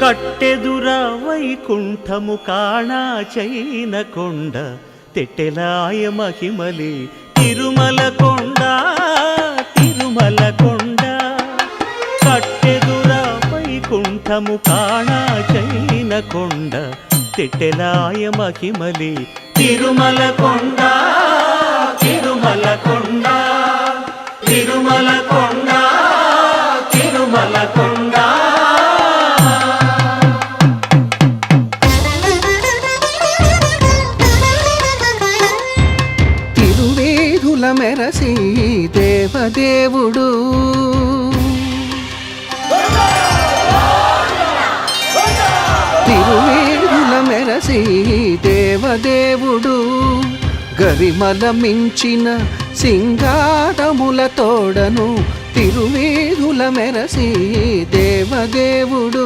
కట్టెదుర వైకుంఠము కాణా చైన కొండ తెట్టెలాయ మహిమలి తిరుమల కొండ తిరుమల కొండ కట్టెదుర వైకుంఠము కాణా చైన కొండ తెట్టెలాయ మహిమలి తిరుమల కొండ తిరుమల కొండ తిరుమల కొండ తిరుమల కొండ తిరువేధుల మెరసి దేవదేవుడు తిరువేధుల మెరసి దేవదేవుడు గరిమల మించిన సింగారముల తోడను తిరువేధుల మెరసి దేవదేవుడు